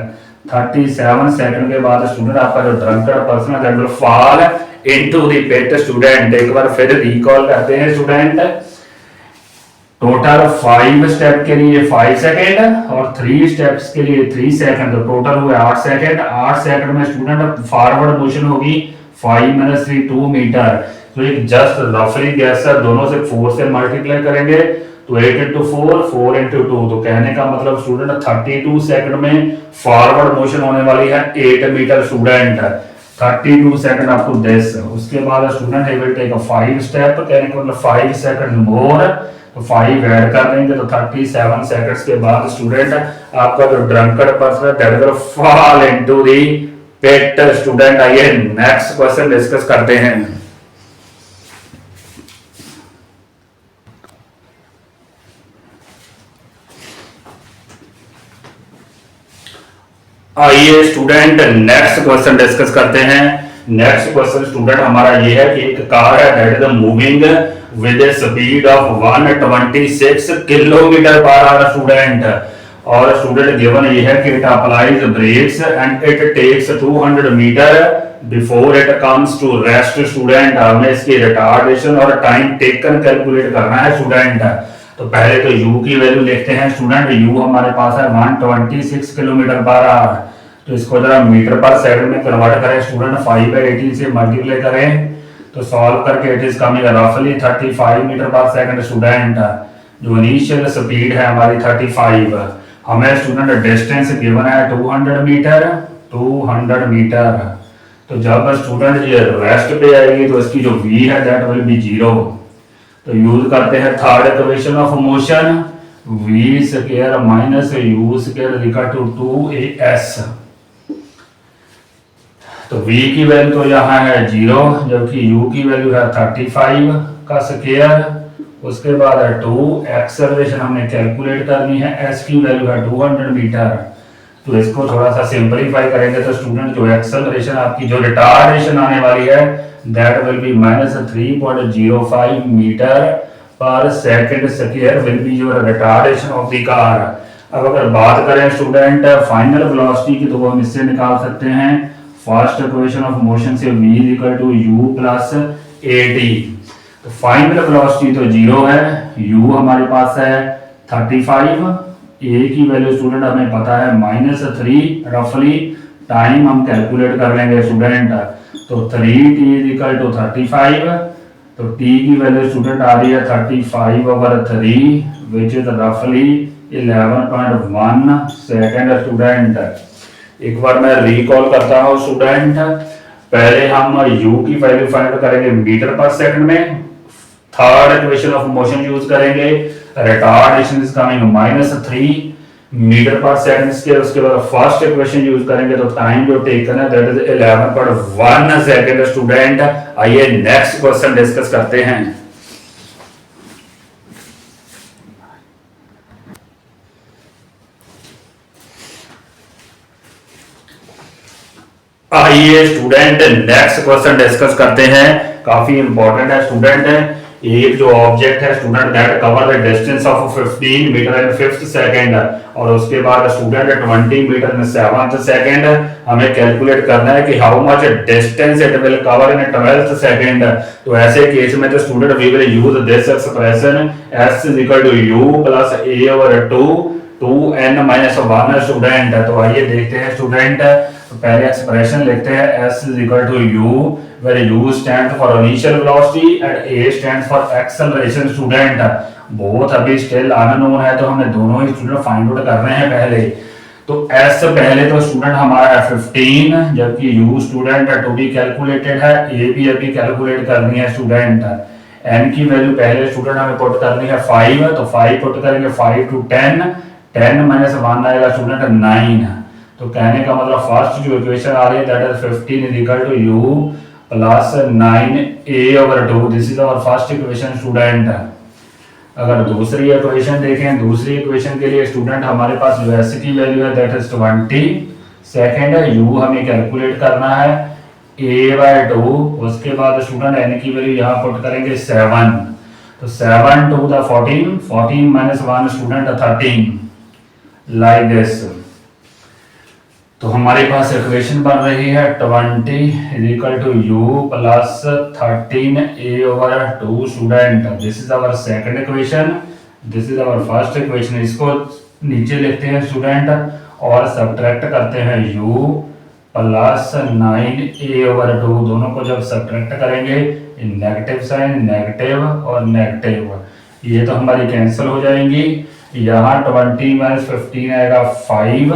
37 सेकंड के बाद स्टूडेंट आपका जो ड्रंकर पर्सन है that will fall into the pit student. एक बार फिर रिकॉल करते हैं स्टूडेंट, टोटल 5 स्टेप के लिए 5 सेकेंड और 3 स्टेप्स के लिए 3 सेकेंड। तो टोटल हुए 8 सेकेंड। 8 सेकेंड में स्टूडेंट फॉरवर्ड मोशन होगी 5 माइनस 3 2 मीटर। तो एक जस्ट रफली गैस है, दोनों से 4 से मल्टीप्लाई करेंगे तो 8 इंटू 4 4 इंटू 2। तो कहने का मतलब स्टूडेंट 32 सेकेंड में फॉरवर्ड मोशन होने वाली है 8 मीटर स्टूडेंट। 32 सेकेंड आपको दिस। उसके बाद student he will take 5 step, कहने का मतलब 5 सेकेंड मोर। तो 5 ऐड कर देंगे तो 37 सेकंड्स के बाद स्टूडेंट आपका जो drunker person that will fall into the pit student. आइए नेक्स्ट क्वेश्चन डिस्कस करते हैं। आइए स्टूडेंट नेक्स्ट क्वेश्चन डिस्कस करते हैं। नेक्स्ट क्वेश्चन स्टूडेंट हमारा ये है कि एक कार है that is moving with a speed of 126 kilometre per hour student, और स्टूडेंट गिवन ये है कि it applies brakes and it takes 200 meter before it comes to rest student. हमें इसकी रिटार्डेशन और टाइम टेकन कैलकुलेट करना है स्टूडेंट। तो पहले तो u की वैल्यू लिखते हैं स्टूडेंट। u हमारे पास है 126 किलोमीटर पर आवर। तो इसको जरा मीटर पर सेकंड में कन्वर्ट करें स्टूडेंट, 5/18 से मल्टीप्लाई करें तो सॉल्व करके इट इज कमिंग रफली 35 मीटर पर सेकंड स्टूडेंट। जो इनिशियल स्पीड है हमारी 35। हमें स्टूडेंट डिस्टेंस गिवन है 200 मीटर, 200 मीटर। तो जब स्टूडेंट ये रेस्ट पे आएगी तो इसकी जो v है दैट विल बी 0। तो यूज करते हैं third equation of motion, v square minus u square equal to 2as। तो v की वैल्यू तो यहाँ है 0 जबकि u की वैल्यू है 35 का स्क्वायर। उसके बाद है 2 एक्सेलरेशन हमने कैलकुलेट करनी है, s की वैल्यू है 200 मीटर। तो इसको थोड़ा सा सिंपलीफाई करेंगे तो स्टूडेंट जो एक्सेलरेशन आपकी जो रिटार्डेशन आने वाली है that will B -3.05 metre per second square will be your retardation of the car. अब अगर बात करें स्टूडेंट फाइनल वेलोसिटी की तो वो हम इससे निकाल सकते हैं फर्स्ट इक्वेशन ऑफ मोशन से v equal to u plus at। तो फाइनल वेलोसिटी तो 0 है, u हमारे पास है 35, a की वैल्यू स्टूडेंट हमें पता है -3 रफली। टाइम हम कैलकुलेट कर लेंगे स्टूडेंट। तो 3t इक्वल टू 35। तो t की वैल्यू स्टूडेंट आ रही है 35/3 विच इज रफली 11.1 सेकेंड स्टूडेंट। एक बार मैं रिकॉल करता हूँ स्टूडेंट। पहले हम u की वैल्यू फाइंड करेंगे मीटर पर सेकंड में, third equation of motion use करेंगे, retardation is coming -3 metre per second के। उसके बाद फर्स्ट इक्वेशन यूज करेंगे तो टाइम जो टेकन है दैट इज 11.1 सेकंड स्टूडेंट। आइए नेक्स्ट क्वेश्चन डिस्कस करते हैं। आइए स्टूडेंट नेक्स्ट क्वेश्चन डिस्कस करते हैं, काफी इंपॉर्टेंट है स्टूडेंट। एक जो ऑब्जेक्ट है student that cover the distance of 15 meter in 5th second, और उसके बाद student 20 meter in 7th second. हमें कैलकुलेट करना है कि how much distance it will cover in 12th second. तो ऐसे केस में तो student we will use this expression s is equal to u plus a over 2n minus 1 student. तो आइए देखते हैं स्टूडेंट, तो पहले एक्सप्रेशन लिखते हैं s is equal to u where u stands for initial velocity and a stands for acceleration student. बहुत अभी स्टिल अननोन है तो हमने दोनों ही स्टूडेंट फाइंड आउट कर रहे हैं पहले। तो s पहले तो स्टूडेंट हमारा है 15, जबकि u student to be calculated है, a भी अभी कैलकुलेट करनी है स्टूडेंट। n की वैल्यू पहले स्टूडेंट हमें पुट करनी है 5, तो 5 पुट करेंगे 5 to 10, 10 माइनस 1 आएगा स्टूडेंट 9। तो कहने का मतलब फर्स्ट जो इक्वेशन आ रही है that is 15 is equal to u plus 9a over 2, this is our first equation student. अगर दूसरी इक्वेशन देखें, दूसरी इक्वेशन के लिए स्टूडेंट हमारे पास जो s की वैल्यू है दैट इज 20 सेकंड, u हमें कैलकुलेट करना है a/2, उसके बाद स्टूडेंट n की वैल्यू यहाँ पुट करेंगे 7, तो 7 to the 14, 14 minus 1 student 13, like this. तो हमारे पास इक्वेशन बन रही है 20 is equal to u plus 13a over 2 student. This is our second equation, this is our first equation. इसको नीचे लिखते हैं स्टूडेंट और सब्ट्रैक्ट करते हैं u प्लस 9a ओवर 2, दोनों को जब सब्ट्रैक्ट करेंगे नेगेटिव साइन, नेगेटिव और नेगेटिव, ये तो हमारी कैंसिल हो जाएंगी। यहाँ 20 माइनस 15 आएगा 5,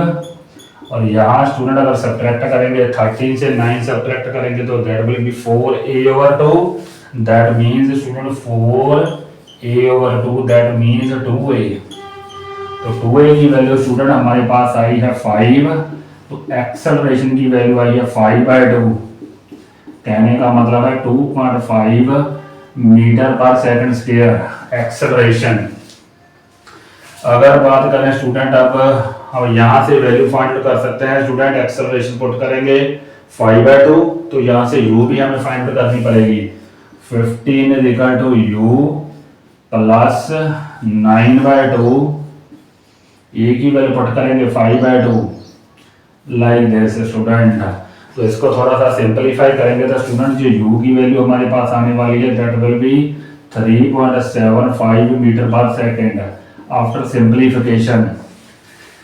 और यहाँ स्टूडेंट अगर सब्ट्रैक्ट करेंगे 13 से 9 सब्ट्रैक्ट करेंगे तो that will B 4a over 2, that means student 4a over 2 that means 2a। तो 2a की वैल्यू स्टूडेंट हमारे पास आई है 5, तो एक्सेलरेशन की वैल्यू आई है 5/2, कहने का मतलब है 2.5 metre per second square acceleration. अगर बात करें स्टूडेंट अब हम यहाँ से वैल्यू फाइंड कर सकते हैं स्टूडेंट, एक्सेलरेशन पुट करेंगे 5/2, तो यहाँ से u भी हमें फाइंड करनी पड़ेगी। 15 is equal to u plus 9/2, a की वैल्यू पुट करेंगे 5/2, लाइक दिस स्टूडेंट। तो इसको थोड़ा सा सिंपलीफाई करेंगे तो स्टूडेंट जो u की वैल्यू हमारे पास आने वाली है that will be 3.75 meter per second after simplification.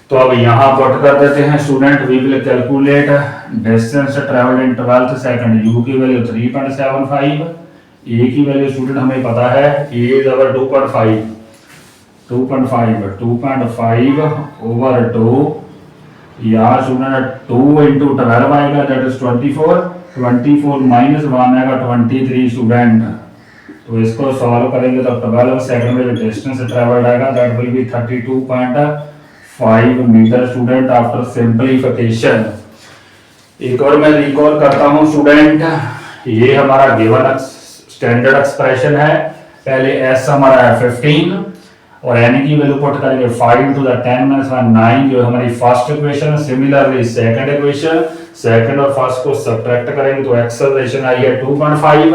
तो अब यहाँ पुट कर देते हैं student, we will calculate distance travelled in 12th second. u की वैल्यू 3.75, a की वैल्यू स्टूडेंट हमें पता है a इज अवर 2.5 ओवर 2, यहाँ स्टूडेंट 2 into 12 आएगा दैट इज 24 माइनस 1 आएगा 23 स्टूडेंट। तो इसको सॉल्व करेंगे तो 12 सेकंड में जो डिस्टेंस ट्रैवल्ड आएगा that will be 32.5 meter student after simplification. एक और मैं रिकॉल करता हूं स्टूडेंट, ये हमारा गिवन स्टैंडर्ड एक्सप्रेशन है। पहले s हमारा है 15 और n की वैल्यू पुट करेंगे 5 to the 10 minus 1 9, जो हमारी first equation. Similarly second equation, second और फर्स्ट को सब्ट्रैक्ट करेंगे तो एक्सेलरेशन आई है 2.5,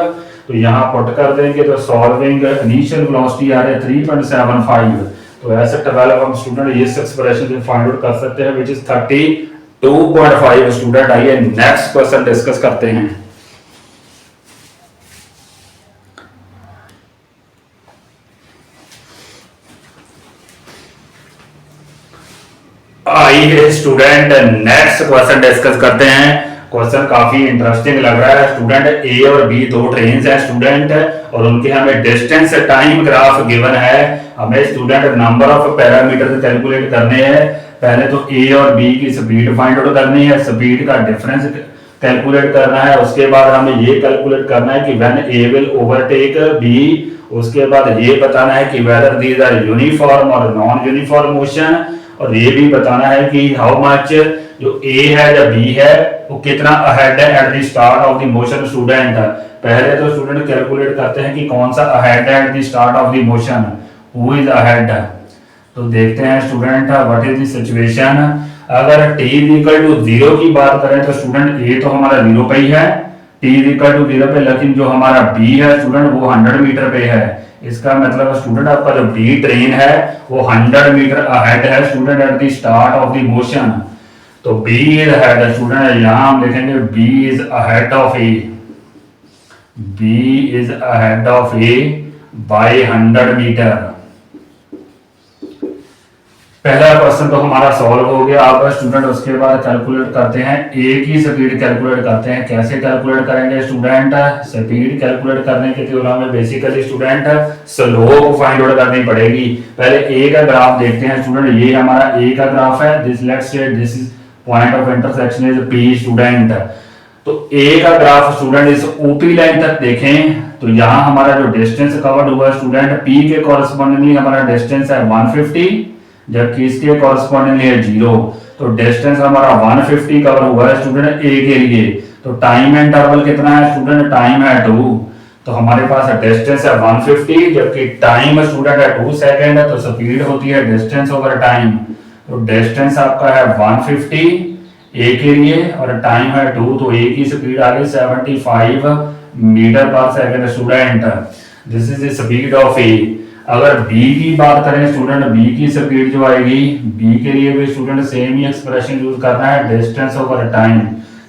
तो यहाँ पुट कर देंगे तो सॉल्विंग इनिशियल वेलोसिटी आ रही है 3.75। तो ऐसे 12 हम स्टूडेंट इस एक्सप्रेशन से फाइंड आउट कर सकते हैं व्हिच इज 32.5 स्टूडेंट। आइए नेक्स्ट क्वेश्चन डिस्कस करते हैं। आइए स्टूडेंट नेक्स्ट क्वेश्चन डिस्कस करते हैं। क्वेश्चन काफी इंटरेस्टिंग लग रहा है स्टूडेंट। ए और बी दो ट्रेन्स हैं स्टूडेंट और उनके हमें डिस्टेंस टाइम ग्राफ गिवन है। हमें student number of parameter calculate करने हैं। पहले तो ए और बी की स्पीड फाइंड आउट करनी है, स्पीड का डिफरेंस कैलकुलेट करना है, उसके बाद हमें ये कैलकुलेट करना है कि when A will overtake B, उसके बाद ये बताना है कि वेदर दीज आर यूनिफॉर्म और नॉन यूनिफॉर्म मोशन, और ये भी बताना है कि हाउ मच जो ए है या बी है वो कितना अहेड है eight the start of the motion student. पहले तो स्टूडेंट कैलकुलेट करते हैं कि कौन सा अहेड है eight the start of the motion, who is ahead. तो देखते हैं student what is the situation. अगर t इक्वल टू 0 की बात करें तो स्टूडेंट a तो हमारा 0 पे ही है, t इक्वल टू 0 पे, लेकिन जो हमारा b है स्टूडेंट वो 100 मीटर पे है। इसका मतलब स्टूडेंट आपका जो b ट्रेन है वो 100 मीटर अहेड है student at the start of the motion. तो b इज अहेड स्टूडेंट, यहां हम लिखेंगे b is ahead of a, b is ahead of a by 100 meter. पहला क्वेश्चन तो हमारा सॉल्व हो गया। अब स्टूडेंट उसके बाद कैलकुलेट करते हैं ए की स्पीड कैलकुलेट करते हैं। कैसे कैलकुलेट करेंगे स्टूडेंट, स्पीड कैलकुलेट करने के थ्योरम में basically student slope find out करनी पड़ेगी। पहले ए का ग्राफ देखते हैं स्टूडेंट, ये हमारा ए का ग्राफ है, this let's say this is point of intersection is P student. तो ए का ग्राफ स्टूडेंट इस ओपी लाइन तक देखें तो यहाँ हमारा जो डिस्टेंस कवर्ड हुआ स्टूडेंट पी के कॉरेस्पॉन्डिंगली हमारा डिस्टेंस है 150, जबकि इसके कॉरेस्पॉन्डिंगली है 0। तो डिस्टेंस हमारा 150 कवर हुआ है स्टूडेंट ए के लिए। तो टाइम इंटरवल कितना है स्टूडेंट, टाइम है 2। तो हमारे पास डिस्टेंस है 150 जबकि टाइम स्टूडेंट है 2 सेकंड, तो स्पीड होती है डिस्टेंस ओवर टाइम। तो डिस्टेंस आपका है 150 ए के लिए और टाइम है 2, तो ए की स्पीड आ गई 75 metre per second student. This is the speed of A. अगर b की बात करें स्टूडेंट, b की स्पीड जो आएगी, b के लिए भी स्टूडेंट सेम ही एक्सप्रेशन यूज करना है, डिस्टेंस ओवर टाइम।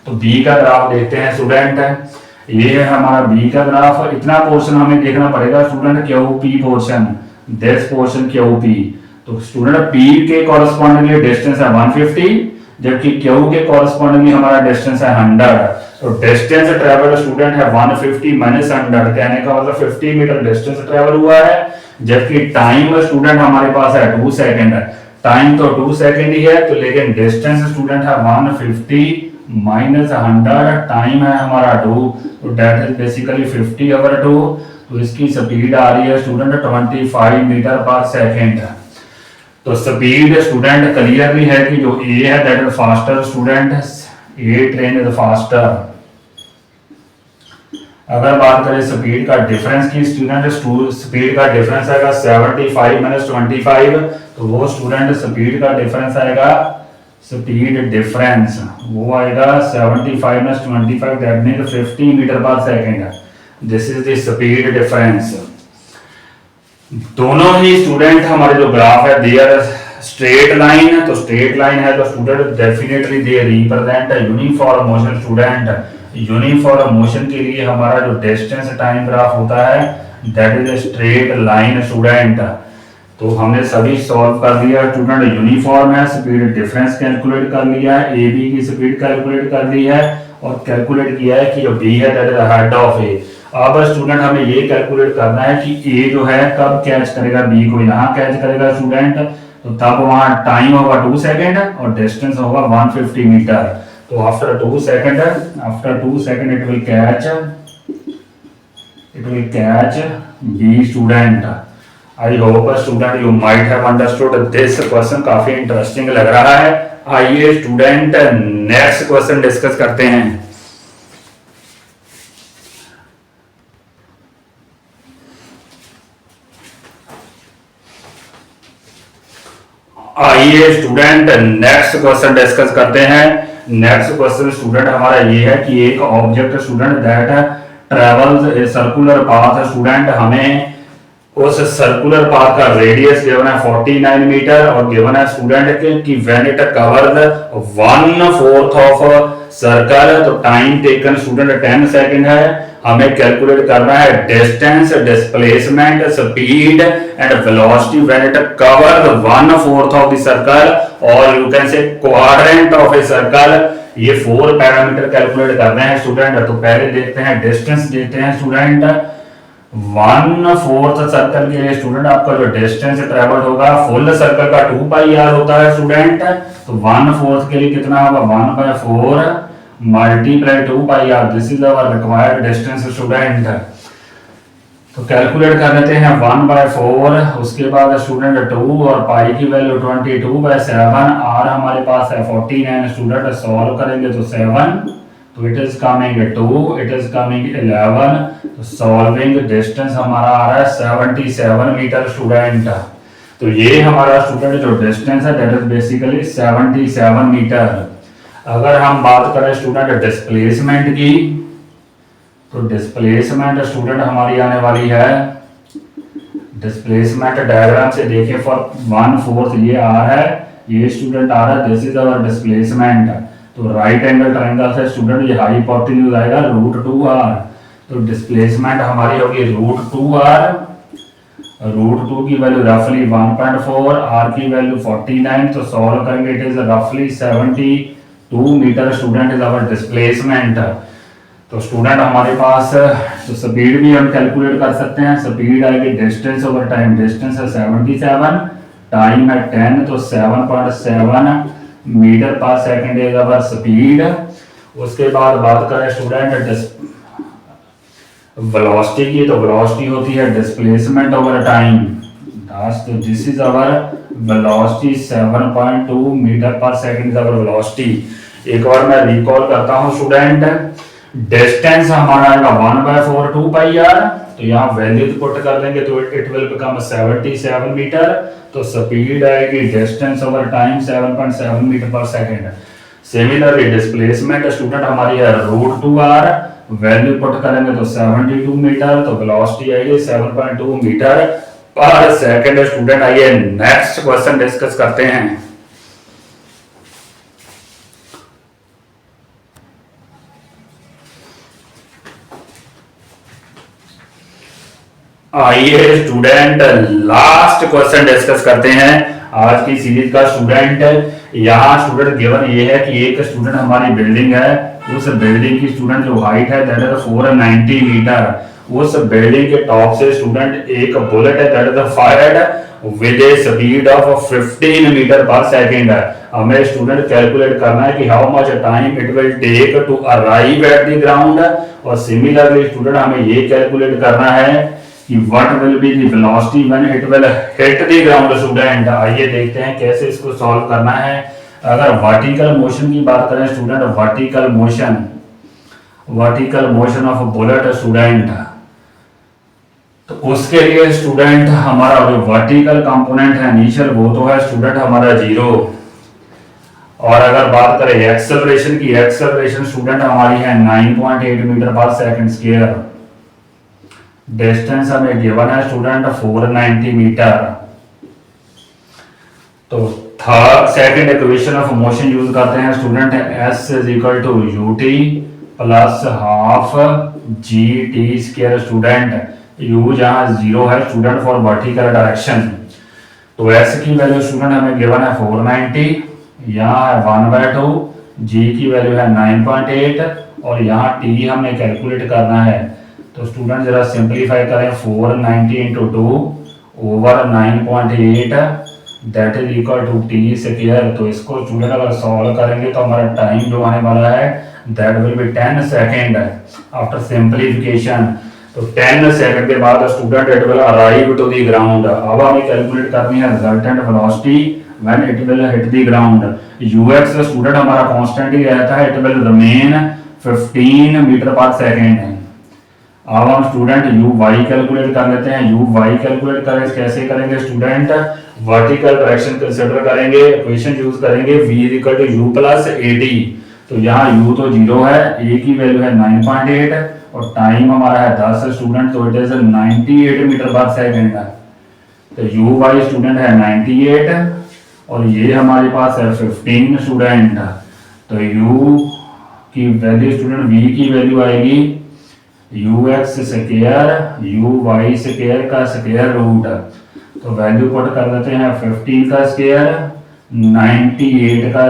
तो b का ग्राफ देखते हैं स्टूडेंट, ये है हमारा b का ग्राफ। इतना पोर्शन हमें देखना पड़ेगा student, QP portion, this portion QP। तो स्टूडेंट p के कॉरेस्पॉन्डिंगली डिस्टेंस है 150 जबकि q के कॉरेस्पॉन्डिंगली हमारा डिस्टेंस है 100। तो डिस्टेंस ट्रेवल स्टूडेंट है 150 माइनस 100, कहने का मतलब 50 मीटर डिस्टेंस ट्रेवल हुआ है, जबकि टाइम स्टूडेंट हमारे पास है 2 सेकंड। टाइम तो 2 सेकंड ही है, तो लेकिन डिस्टेंस स्टूडेंट है 150 माइनस 100, टाइम है हमारा 2, तो दैट इज बेसिकली 50 ओवर 2। तो इसकी स्पीड आ रही है स्टूडेंट 25 मीटर पर सेकंड। तो स्पीड स्टूडेंट क्लियरली है कि जो ए है that is faster student, A train is faster. अगर बात करें स्पीड का डिफरेंस की स्टूडेंट, स्पीड का डिफरेंस आएगा 75 माइनस 25, तो वो स्टूडेंट स्पीड का डिफरेंस आएगा, स्पीड डिफरेंस वो आएगा 75 minus 25 that means 50 metre per second. This is the speed difference. दोनों ही स्टूडेंट हमारे जो ग्राफ है दे आर स्ट्रेट लाइन, तो स्ट्रेट लाइन है तो student definitely they represent uniform motion student. Uniform motion के लिए हमारा जो डिस्टेंस टाइम ग्राफ होता है that is straight line student. तो हमने सभी सॉल्व कर दिया स्टूडेंट, यूनिफॉर्म है, स्पीड डिफरेंस कैलकुलेट कर लिया है, ए बी की स्पीड कैलकुलेट कर ली है और कैलकुलेट किया है कि जो बी है दैट इज हेड ऑफ ए। अब स्टूडेंट हमें ये कैलकुलेट करना है कि ए जो है कब कैच करेगा बी को, यहाँ कैच करेगा स्टूडेंट, तो तब वहां टाइम होगा 2 सेकंड और डिस्टेंस होगा 150 मीटर। तो after 2 second it will catch be student. I hope student you might have understood this question, काफी इंटरेस्टिंग लग रहा है। आइए स्टूडेंट नेक्स्ट क्वेश्चन डिस्कस करते हैं। आइए स्टूडेंट नेक्स्ट क्वेश्चन डिस्कस करते हैं। नेक्स्ट क्वेश्चन स्टूडेंट हमारा ये है कि एक object student that travels a circular path student, हमें उस सर्कुलर पाथ का रेडियस गिवन है 49 मीटर और गिवन है स्टूडेंट कि when it covers 1/4 of circle, तो टाइम टेकन स्टूडेंट 10 सेकंड है। हमें कैलकुलेट करना है distance, displacement, speed and velocity when it covers 1/4 of the circle और you can say quadrant of a circle. ये 4 पैरामीटर कैलकुलेट करने हैं स्टूडेंट। तो पहले देखते हैं डिस्टेंस, देखते हैं स्टूडेंट 1/4 सर्कल के लिए स्टूडेंट आपका जो डिस्टेंस ट्रेवल होगा, फुल सर्कल का 2πr होता है स्टूडेंट, तो 1/4 के लिए कितना होगा 1/4 multiply 2πr, this is our required distance student. तो कैलकुलेट कर लेते हैं 1/4, उसके बाद स्टूडेंट 2 और पाई की वैल्यू 22/7, आर हमारे पास है 49 स्टूडेंट, सॉल्व करेंगे तो 7, तो it is coming 2, it is coming 11, तो सॉल्विंग डिस्टेंस हमारा आ रहा है 77 मीटर स्टूडेंट। तो ये हमारा स्टूडेंट जो डिस्टेंस है दैट इज बेसिकली 77 मीटर। अगर हम बात करें स्टूडेंट डिस्प्लेसमेंट की, तो डिस्प्लेसमेंट स्टूडेंट हमारी आने वाली है, डिस्प्लेसमेंट डायग्राम से देखें फॉर 1/4 ये आ रहा है, ये स्टूडेंट आ रहा है, दिस इज अवर डिस्प्लेसमेंट। तो राइट एंगल ट्रायंगल से स्टूडेंट ये हाइपोटेन्यूज आएगा √2r, तो डिस्प्लेसमेंट हमारी होगी √2r, √2 की वैल्यू रफली 1.4, r की वैल्यू 49, तो सॉल्व करेंगे इट इज रफली 72 meter student is our displacement. तो स्टूडेंट हमारे पास तो स्पीड भी हम कैलकुलेट कर सकते हैं, स्पीड आएगी डिस्टेंस ओवर टाइम, डिस्टेंस है 77, टाइम है 10, तो 7.7 metre per second is our speed. उसके बाद बात करें स्टूडेंट वेलोसिटी की, तो वेलोसिटी होती है डिस्प्लेसमेंट ओवर टाइम, तो this is our velocity 7.2 meter per second is our velocity. एक बार मैं रिकॉल करता हूं स्टूडेंट, डिस्टेंस हमारा आएगा 1/4 2πr, तो यहाँ वैल्यू पुट कर लेंगे तो इट विल बिकम 77 मीटर, तो स्पीड आएगी distance over time 7.7 metre per second. Similarly displacement student हमारी है √2r, वैल्यू पुट करेंगे तो 72 मीटर, तो वेलोसिटी आएगी 7.2 मीटर पर सेकंड स्टूडेंट। आइए नेक्स्ट क्वेश्चन डिस्कस करते हैं। आइए स्टूडेंट लास्ट क्वेश्चन डिस्कस करते हैं आज की सीरीज का स्टूडेंट। यहाँ स्टूडेंट गिवन ये है कि एक स्टूडेंट हमारी बिल्डिंग है, उस बिल्डिंग की स्टूडेंट जो हाइट है दैट इज 490 मीटर, उस बिल्डिंग के टॉप से स्टूडेंट एक बुलेट है that is fired with a speed of 15 meter per second. हमें स्टूडेंट कैलकुलेट करना है कि how much time it will take to arrive at the ground, और सिमिलरली स्टूडेंट हमें ये कैलकुलेट करना है कि what will be the velocity when it will hit the ground student. आइए देखते हैं कैसे इसको सॉल्व करना है। अगर वर्टिकल मोशन की बात करें student, vertical motion of bullet student, तो उसके लिए स्टूडेंट हमारा जो वर्टिकल कंपोनेंट है इनिशियल वो तो है स्टूडेंट हमारा 0, और अगर बात करें एक्सेलरेशन की, एक्सेलरेशन स्टूडेंट हमारी है 9.8 meter per second square, distance हमें गिवन है स्टूडेंट 490 मीटर। तो third second equation of motion use करते हैं student, s is equal to ut plus half gt square student, u जहां 0 है स्टूडेंट फॉर वर्टिकल डायरेक्शन। तो s की value student हमें गिवन है 490, यहाँ है 1/2, g की वैल्यू है 9.8, और यहाँ t हमने कैलकुलेट करना है। तो स्टूडेंट जरा सिंपलीफाई करें, 490 into 2 over 9.8 that is equal to T square. तो इसको स्टूडेंट अगर सॉल्व करेंगे तो हमारा टाइम जो आने वाला है that will be 10 second after simplification. तो 10 सेकेंड के बाद student it will arrive to the ground. अब हमें कैलकुलेट करनी है resultant velocity when it will hit the ground. ux student हमारा कांस्टेंट ही रहता है, it will remain 15 meter per second. अब हम स्टूडेंट uy कैलकुलेट कर लेते हैं। uy कैलकुलेट करें कैसे करेंगे स्टूडेंट, वर्टिकल डायरेक्शन कंसीडर करेंगे, इक्वेशन यूज करेंगे v equal to u plus ad। तो यहाँ u तो 0 है, a की वैल्यू है 9.8 और टाइम हमारा है 10 स्टूडेंट, तो it is 98 metre per second. तो uy स्टूडेंट है 98 और ये हमारे पास है 15 स्टूडेंट। तो u की वैल्यू स्टूडेंट v की वैल्यू आएगी ux स्क्वायर uy स्क्वायर का स्क्वायर रूट। तो वैल्यू पुट कर देते हैं 15 का स्क्वायर 98 का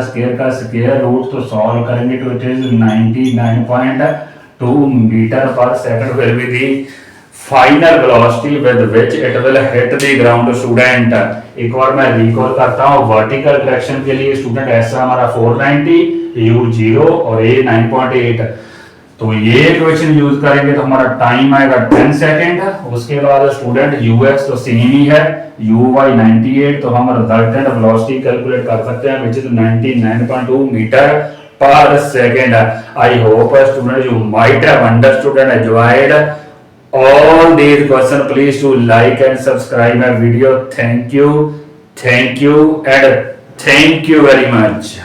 स्क्वायर रूट। तो सॉल्व करेंगे तो it is 99.2 metre per second will be the final velocity with which it will hit the ground student. एक बार मैं रिकॉल करता हूँ, वर्टिकल डायरेक्शन के लिए स्टूडेंट ऐसा हमारा 490, u 0 और a 9.8। तो ये इक्वेशन यूज करेंगे तो हमारा टाइम आएगा 10 सेकेंड। उसके बाद स्टूडेंट ux तो सेम ही है, uy 98, तो हम रिजल्टेंट वेलोसिटी कैलकुलेट कर सकते हैं which is 99.2 metre per second. I hope student you might have understood and enjoyed all these questions. Please to like and subscribe my video. Thank you and thank you very much.